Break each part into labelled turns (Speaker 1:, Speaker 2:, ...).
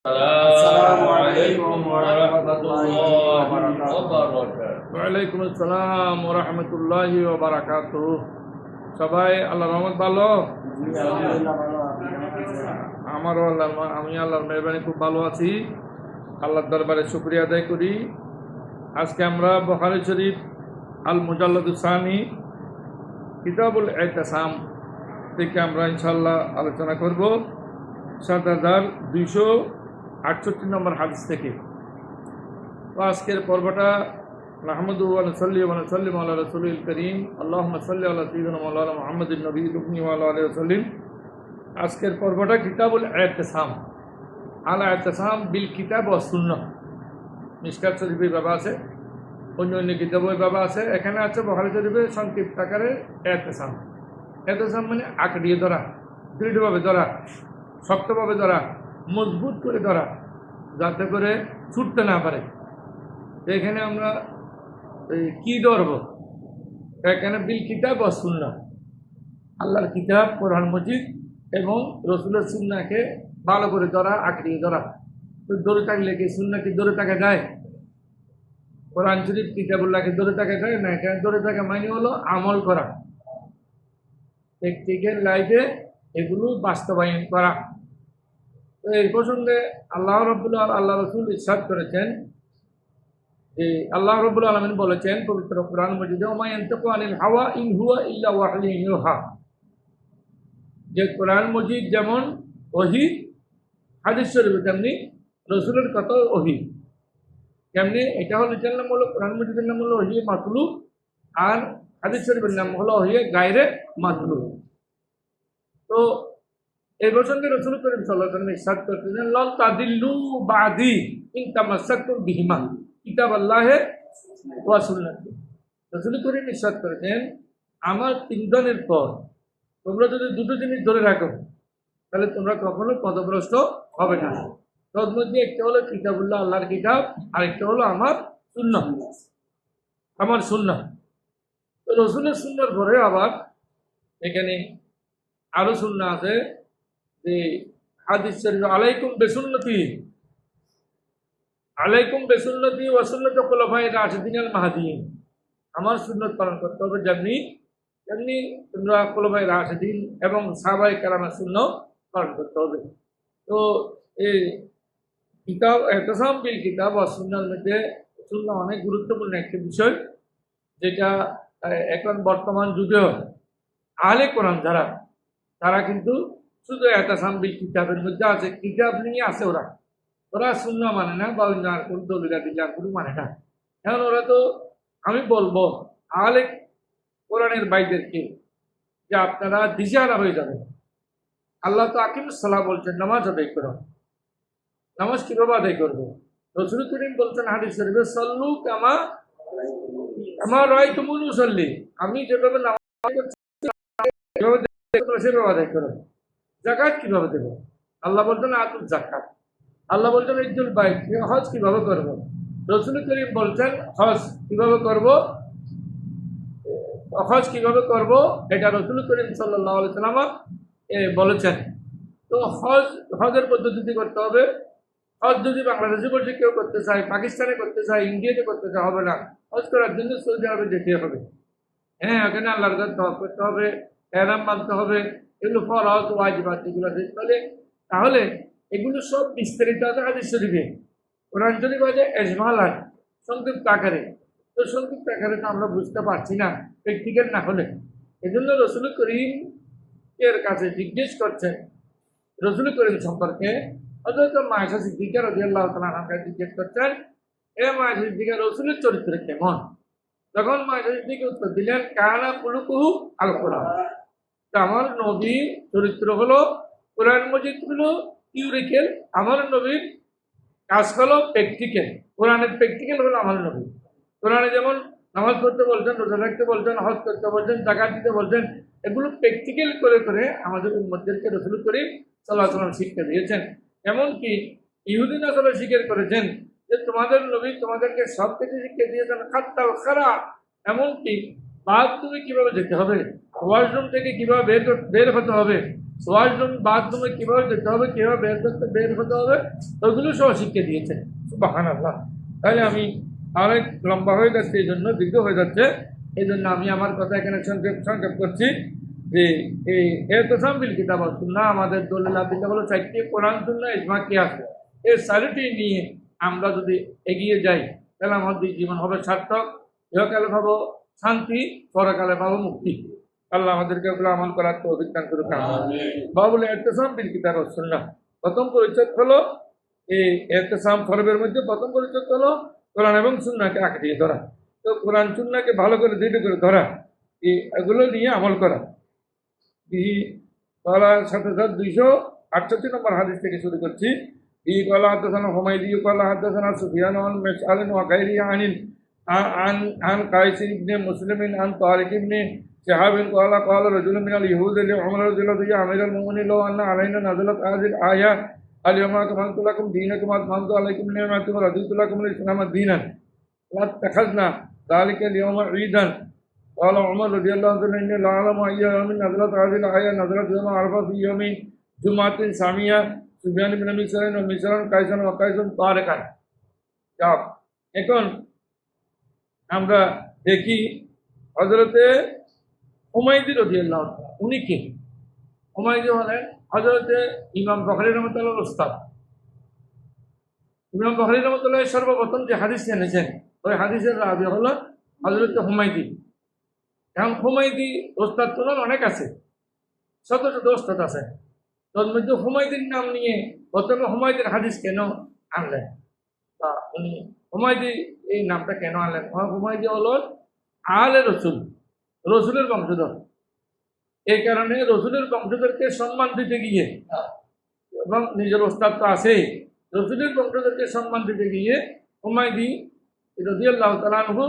Speaker 1: আসসালামু আলাইকুম ওয়া রাহমাতুল্লাহি ওয়া বারাকাতুহু।
Speaker 2: ওয়ালাইকুম আসসালাম ওয়া রাহমাতুল্লাহি ওয়া বারাকাতুহু। সবাই আল্লাহর রহমত ভালো?
Speaker 1: জি আলহামদুলিল্লাহ ভালো। আপনি কেমন আছেন?
Speaker 2: আমারও আমি আল্লাহর মেহরবানি খুব ভালো আছি। আল্লাহর দরবারে শুকরিয়া আদায় করি। আজকে আমরা বুখারী শরীফ আল মুজাল্লাদুস সানি কিতাবুল ইতিসাম থেকে আমরা ইনশাআল্লাহ আলোচনা করব ৭,২৬৮ নম্বর হাদিস থেকে। তো আজকের পর্বটা নাহমাদু ওয়া নুসাল্লি ওয়া নুসাল্লিমু আলা রাসূলিল কারীম আল্লাহুম্মা সাল্লি আলা সাইয়্যিদিনা মাওলানা মুহাম্মাদিন নবিয়্যিল উম্মি ওয়া আলা আলিহি ওয়া সাল্লিম। আজকের পর্বটা কিতাবুল ইতিসাম, আল ইতিসাম বিল কিতাব ওয়া সুন্নাহ। মিশকাত শরীফে বাবা আছে, অন্য অন্য কিতাবে বাবা আছে, এখানে আছে বুখারী শরীফে সংক্ষিপ্ত আকারে ইতিসাম। ইতিসাম মানে আঁকড়িয়ে ধরা, দৃঢ়ভাবে ধরা, শক্তভাবে ধরা, মজবুত করে ধরা, যাতে করে ছুটতে না পারে। এখানে আমরা কি ধরব? এখানে বিল কিতাব ও সুন্নাহ, আল্লাহর কিতাব কোরআন মজিদ এবং রসুলের সুন্নাহকে ভালো করে ধরা, আঁকড়িয়ে ধরা। তো ধরে থাকলে কি সুন্নাহ কি ধরে থাকা যায়? কোরআন শরীফ কিতাবুল্লাহকে ধরে থাকা যায় না। এখানে ধরে থাকা মানে হলো আমল করা, প্র্যাকটিক্যাল লাইফে এগুলো বাস্তবায়ন করা। তো এই প্রসঙ্গে আল্লাহ রসুল ইরশাদ করেছেন যে আল্লাহ রাব্বুল আলামিন বলেছেন পবিত্র কোরআন মাজিদে, ওমা ইয়ানতিকু আনিল হাওয়া ইন হুয়া ইল্লা ওয়াহয়ুন ইউহা। যে কোরআন মজিদ যেমন ওহী, হাদিস শরীফে তেমনি রসুলের কথা ওহী। কেমনি? এটা হলো এটার নাম হলো, কোরআন মজিদের নাম হলো ওহী মাতলু, আর হাদিস শরীফের নাম হলো ওহী গায়রে মাতলু। তো এই প্রসঙ্গে রাসূল করিম সাল্লাল্লাহু আলাইহি ওয়াসাল্লাম ইরশাদ করতেছেন, লা তাদিল্লু বাদি ইন তামাসসাকতুম বিহিমা কিতাবাল্লাহি ওয়া সুন্নাতি। রাসূল করিম ইরশাদ করেছেন, আমার তিনজনের পর তোমরা যদি দুটো জিনিস ধরে রাখো তাহলে তোমরা কখনো পথভ্রষ্ট হবে না। তোর মধ্যে একটা হলো কিতাবুল্লাহ, আল্লাহর কিতাব, আর একটা হলো আমার সুন্নাহ, আমার সুন্নাহ। তো রসুলের সুন্নাহর পরে আবার এখানে আরো সুন্নাহ আছে যে হাদিস শরীফ, আলাইকুম বিসুন্নতি, আলাইকুম বিসুন্নতি ওয়া সুন্নাতি খুলাফায়ে রাশিদিন আল মাহদিয়িন। আমার সুন্নাত পালন করতে হবে, যেমনি তেমনি তোমরা খুলাফায়ে রাশিদিন এবং সাহাবায়ে কেরামের সুন্নাত পালন করতে হবে। তো এই কিতাব ইতিসাম বিল কিতাব ওয়া সুন্নাহর মধ্যে সুন্নাহ অনেক গুরুত্বপূর্ণ একটি বিষয়, যেটা এখন বর্তমান যুগেও আহলে কোরআন যারা, তারা কিন্তু শুধু ইতিসাম বিল কিতাবের মধ্যে আছে, কিতাব নিয়ে আছে। ওরা সুন্নাহ মানে না, বা অন্য আর কোনো দলিল কোনো মানে না। এখন ওরা তো, আমি বলবো আহলে কোরআনের ভাইদেরকে যে আপনারা দিশাহারা হয়ে যাবেন। আল্লাহ তো আকিমুস সালাহ বলছেন, নামাজ আদায় করো। নামাজ কিভাবে আদায় করবো? রাসূল করিম বলছেন হাদিস শরীফে, সাল্লু কামা রাআইতুমুনি উসাল্লি। আমি যেভাবে নামাজ করছি সেভাবে আদায় করো। যাকাত কিভাবে দেব? আল্লাহ বলছেন আতুল যাকাত। আল্লাহ বলছেন ইজ্জুল বাইত, হজ কিভাবে করব? রাসূল করিম বলছেন হজ কিভাবে করব, হজ কিভাবে করব এটা রাসূল করিম সাল্লাল্লাহু আলাইহি ওয়াসাল্লাম বলেছেন। তো হজের পদ্ধতিতে করতে হবে। হজ যদি বাংলাদেশে বসে কেউ করতে চায়, পাকিস্তানে করতে চায়, ইন্ডিয়াতে করতে চায়, হবে না। হজ করার জন্য সৌদি আরবে যেতে হবে। হ্যাঁ, ওখানে আল্লাহর কাছে তওয়াফ করতে হবে, ইহরাম বাঁধতে হবে, এগুলো ফরজ ওয়াজিবাত যেগুলো আছে। তাহলে এগুলো সব বিস্তারিত আছে হাদিস শরীফে। কোরআন শরীফ আছে এজমালান, সংক্ষিপ্ত আকারে। তো সংক্ষিপ্ত আকারে তো আমরা বুঝতে পারছি না প্র্যাকটিক্যাল না হলে। এই জন্য রাসূল করিম এর কাছে জিজ্ঞেস করছেন, রাসূল করিম সম্পর্কে হযরত মা আয়েশা সিদ্দিকা রাদিয়াল্লাহু তাআলা আনহা জিজ্ঞেস করছেন, এ মা আয়েশা সিদ্দিকা, রাসূলের চরিত্র কেমন? তখন মা আয়েশা সিদ্দিকা উত্তর দিলেন, কানা কুলুকুহু আল কোরআন। তো আমার নবীর চরিত্র হলো কোরআন মজিদ হলো থিওরিক্যাল, আমার নবীর কাজ হলো প্র্যাকটিক্যাল। কোরআনের প্র্যাকটিক্যাল হলো আমার নবী। কোরআনে যেমন নামাজ পড়তে বলছেন, রোজা রাখতে বলছেন, হজ করতে বলছেন, যাকাত দিতে বলছেন, এগুলো প্র্যাকটিক্যাল করে করে আমাদের উম্মতদেরকে রাসূল করিম সাল্লাল্লাহু আলাইহি ওয়াসাল্লাম শিক্ষা দিয়েছেন। এমনকি ইহুদি নাসারা স্বীকার করেছেন যে তোমাদের নবী তোমাদেরকে সব কিছু শিক্ষা দিয়েছেন, খাত্তাল খারা, এমনকি বাথরুমে কিভাবে যেতে হবে, ওয়াশরুম থেকে কিভাবে বের হতে হবে, ওয়াশরুম বাথরুমে কীভাবে যেতে হবে, কীভাবে বের হতে হবে, ওইগুলো সহ শিখিয়ে দিয়েছেন। সুবহানাল্লাহ। তাহলে আমি অনেক লম্বা হয়ে যাচ্ছে, এই জন্য দীর্ঘ হয়ে যাচ্ছে, এই জন্য আমি আমার কথা এখানে সংক্ষেপ করছি যে এই এহতেসাম বিল কিতাব ওয়াস সুন্নাহ আমাদের দলিল আদিল্লা হলো চারটি, কোরআন সুন্নাহ ইজমা কিয়াস। এই চারিটি নিয়ে আমরা যদি এগিয়ে যাই তাহলে আমাদের জীবন হবে সার্থক, ইহকালে পাবো শান্তি, পরকালে পাবো মুক্তি। আল্লাহ আমাদেরকে ওগুলো আমল করার তো অভিজ্ঞান করুক। বাবুল এহতেসাম বিল কিতাব ওয়াস সুন্নাহ, প্রথম পরিচয় হলো এই এহতেসাম পর্বের মধ্যে প্রথম পরিচয় হলো কোরআন এবং সুন্নাহকে আঁকড়ে দিয়ে ধরা। তো কোরআন সুন্নাহকে ভালো করে দৃঢ় করে ধরা, এগুলো নিয়ে আমল করা। বলার সাথে সাথে 268 নম্বর হাদিস থেকে শুরু করছি। قال حدثنا حميدي قال حدثنا سفيان عن مسعر وغيره عن قيس بن مسلم عن طارق بن شهاب قال رجل من اليهود لعمر رضي الله عنه يا امير المؤمنين لو ان علينا نزلت هذه الايه اليوم اكملت لكم دينكم واتممت عليكم نعمتي ورضيت لكم الاسلام دينا لاتخذنا ذلك اليوم عيدا. قال عمر رضي الله عنه اني لا اعلم اي يوم نزلت هذه الايه نزلت يوم عرفه في يوم جمعه ساميه সুফিয়ান ইবনে মিসরান ও মিসরান কাইসান ওয়া কাইসান তারিকান। যাক, এখন আমরা দেখি হযরতে হুমায়দি রাদিয়াল্লাহু তাআলা, উনি কে? হুমায়দি হলেন হযরতে ইমাম বুখারী রাহমাতুল্লাহর উস্তাদ। ইমাম বুখারী রাহমাতুল্লাহ সর্বপ্রথম যে হাদিস এনেছেন ওই হাদিসের রাবি হলো হযরতে হুমায়দি। এখন হুমায়দি উস্তাদ তো অনেক আছে, শত শত উস্তাদ আছে, তোর মধ্যে হুমায়দির নাম নিয়ে প্রথমে হুমায়দির হাদিস কেন আনলেন বা উনি হুমায়দি এই নামটা কেন আনলেন? হুমায়দি হলো আলে রসুল, রসুলের বংশধর। এই কারণে রসুলের বংশধরকে সম্মান দিতে গিয়ে এবং নিজের ওস্তাদ তো আছেই, রসুলের বংশধরকে সম্মান দিতে গিয়ে হুমায়দি রাদিয়াল্লাহু তাআলা আনহু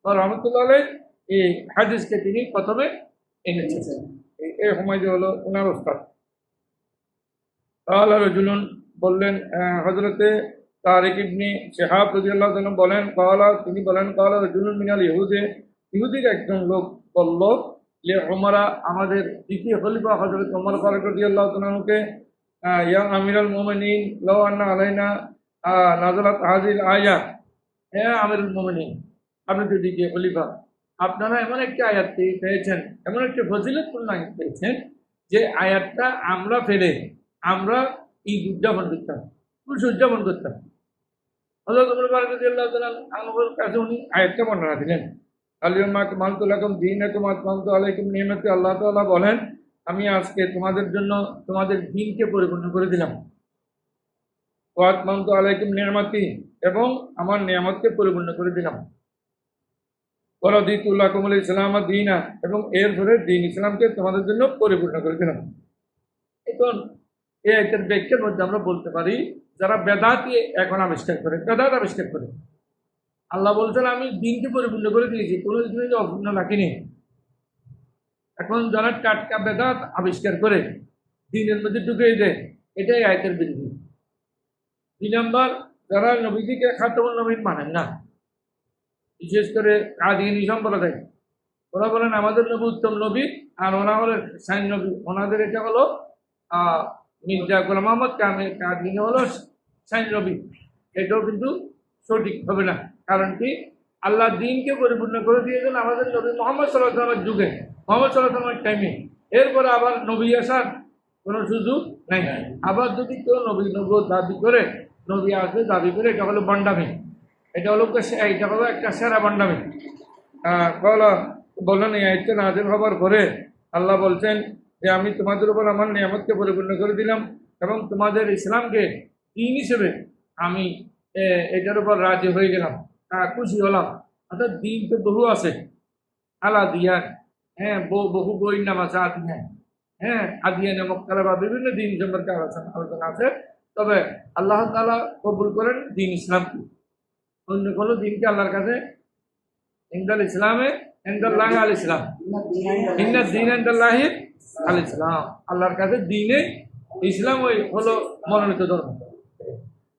Speaker 2: রাহমাতুল্লাহ আলাইহি এই হাদিসকে তিনি প্রথমে এনেছেন। এই হুমায়দি হলো ওনার ওস্তাদ। قال رجل বললেন হযরতে তারিক ইবনে শিহাব রাদিয়াল্লাহু তাআলা বলেন তিনি বলেন قال رجل من اليهود, ইহুদির একজন লোক বলল যে উমরা আমাদের দ্বিতীয় খলিফা হযরত ওমর ফারুক রাদিয়াল্লাহু তাআলাকে ইয়া আমিরুল মুমিনিন লাউ আন্না আলাইনা নাযালাত হাযিল আয়া, হে আমিরুল মুমিনিন আপনি তো দ্বিতীয় খলিফা, আপনারা এমন একটি আয়াত পেয়েছেন, এমন একটি ফজিলতপূর্ণ আয়াত পেয়েছেন যে আয়াতটা আমরা ফেলে আমরা ঈদ উদযাপন করতাম, খুশি উদযাপন করতাম। হযরত ওমর ফারুক রাদিয়াল্লাহু তাআলা আনহুর কাছে উনি আয়াতটা বর্ণনা দিলেন, আল-ইয়াওমা আকমালতু লাকুম দীনাকুম ওয়া আতমামতু আলাইকুম নি'মাতি। আল্লাহ তাআলা বলেন আমি আজকে তোমাদের জন্য তোমাদের দ্বীনকে পরিপূর্ণ করে দিলাম। ওয়া আতমামতু আলাইকুম নি'মাতি, এবং আমার নিয়ামতকে পরিপূর্ণ করে দিলাম। ওয়া রাদিতু লাকুমুল ইসলাম দীনা, এবং এরপরে দ্বীন ইসলামকে তোমাদের জন্য পরিপূর্ণ করে দিলাম। এখন এই আয়াতের ব্যাখ্যার মধ্যে আমরা বলতে পারি যারা বেদাতকে এখন আবিষ্কার করে, বেদাত আবিষ্কার করে, আল্লাহ বলছেন আমি দ্বীনকে পরিপূর্ণ করে দিয়েছি, কোনো জিনিস অপূর্ণ রাখিনি। এখন যারা টাটকা বেদাত আবিষ্কার করে দ্বীনের মধ্যে ঢুকিয়ে দেয়, এটাই আয়াতের বিরোধী। 2 নম্বর, যারা নবীজিকে খাতামুন নবীন মানেন না, বিশেষ করে কাদিয়ানী সম্প্রদায়, ওরা বলেন আমাদের নবী উত্তম নবী আর ওরা হলেন সাইন নবী, ওনাদের এটা হলো মির্জা গোলাম মোহাম্মদ কাদিয়ানী হলো সাইন নবী। এটাও কিন্তু সঠিক হবে না। কারণ কি, আল্লাহ দ্বীনকে পরিপূর্ণ করে দিয়েছেন আমাদের নবী মুহাম্মদ সাল্লাল্লাহু আলাইহি ওয়াসাল্লামের যুগে, মুহাম্মদ সাল্লাল্লাহু আলাইহি ওয়াসাল্লামের টাইমে। এরপরে আবার নবী আসার কোনো সুযোগ নাই। আবার যদি কেউ নবী দাবি করে, নবী আসবে দাবি করে, এটা হলো বন্ডামি, এটা হলো একটা সেরা বন্ডামি। বললেন এই আয়াতটা নাযিল হবার পরে আল্লাহ বলছেন যে আমি তোমাদের উপর আমার নিয়ামতকে পরিপূর্ণ করে দিলাম এবং তোমাদের ইসলামকে দ্বীন হিসেবে আমি এটার উপর রাজি হয়ে গেলাম, খুশি হলাম। অর্থাৎ দ্বীন তো বহু আছে, আলা দিয়ান, হ্যাঁ বহু বইয়ের নাম আছে, আদিয়ান, হ্যাঁ আদিয়ানে মক্কালা বা বিভিন্ন দিন সম্পর্কে আলোচনা আছে। তবে আল্লাহ তাআলা কবুল করেন দ্বীন ইসলাম, অন্য কোনো দিনকে আল্লাহর কাছে ইনদাল ইসলামে ইনদাল্লাহি আল ইসলাম, ইন্না দ্বীন ইনদাল্লাহি আল ইসলাম, আল্লাহর কাছে দ্বীনে ইসলাম ওই হলো মনোনীত ধর্ম।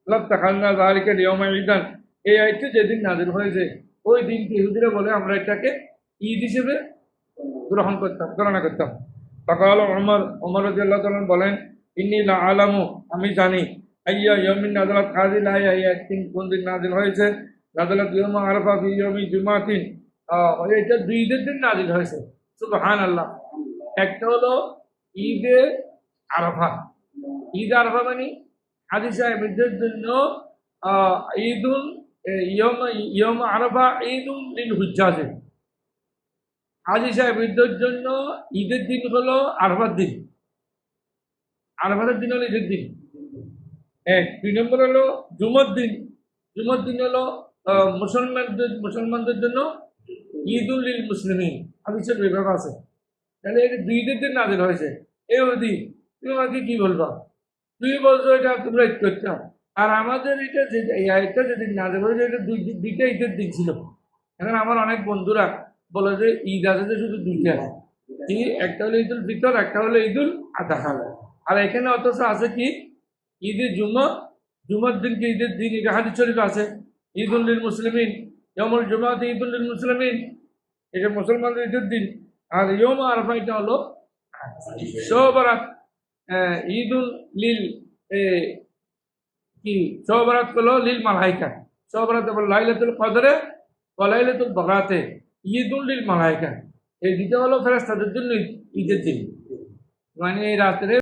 Speaker 2: লাত্তাখাযনা যালিকা লিয়াওমা ঈদান, এই আয়াতটি যেদিন নাযিল হয়েছে ওই দিনকে ইহুদিরা বলে আমরা এটাকে ঈদ হিসেবে গ্রহণ করতাম, গণনা করতাম। ফাকাল ওমর, ওমর রাদিয়াল্লাহু তাআলা বলেন, ইন্নী লা আলামু, আমি জানি, আইয়া ইয়াউমিন নাযালাত হাযিল আয়া, কোন দিন নাযিল হয়েছে, নাযালাত ইয়াউমা আরাফা ফি ইয়াউমি জুমাতিন, এটা দুই ঈদের দিন নাযিল হয়েছে। সুবহানাল্লাহ। একটা হলো ঈদে আরাফা। ঈদ আরাফা মানে হাজী সাহেবদের জন্য ঈদুল ইয়ম আরাফা ঈদুল লিল হুজ্জাজে। হাজী সাহেবদের জন্য ঈদের দিন হলো আরাফার দিন। আরাফাতের দিন হলো ঈদের দিন এক। 2 নম্বর হলো জুমার দিন। জুমার দিন হলো মুসলমানদের জন্য ঈদুল লিল মুসলিমিন। হাদিসের বিভাগ আছে। তাহলে এটা 2 ঈদের দিন নাযিল হয়েছে। এই অবধি তুমি আমাকে কি বলবা? তুই বলছো এটা তোমরা ঈদ করতে। আর আমাদের এটা যেদিন নাযিল হয়েছে এটা দুইটা ঈদের দিন ছিল। এখন আমার অনেক বন্ধুরা বলে যে ঈদ আছে যে শুধু দুইটা, কি একটা হলো ঈদুল ফিতর, একটা হলো ঈদুল আযহা। আর এখানে অথচ আছে কি ঈদে জুমা, জুমার দিনকে ঈদের দিন, এটা হাদিস শরীফ আছে। ঈদুল লিল মুসলিমিন, ইয়াউমুল জুমাতি ঈদুল লিল মুসলিমিন, এটা মুসলমানদের ঈদের দিন। আর ইয়ম আরাফা এটা হলো শোবরাত, ঈদুল লিল কি শোবরাত হলো লিল মালাইকা। শোবরাত হলো লাইলাতুল কদরে ওয়া লাইলাতুল বারাতে, ঈদুল লিল মালাইকা। এই দুটো হলো ফেরেশতাদের জন্য ঈদের দিন, মানে এই রাত্রে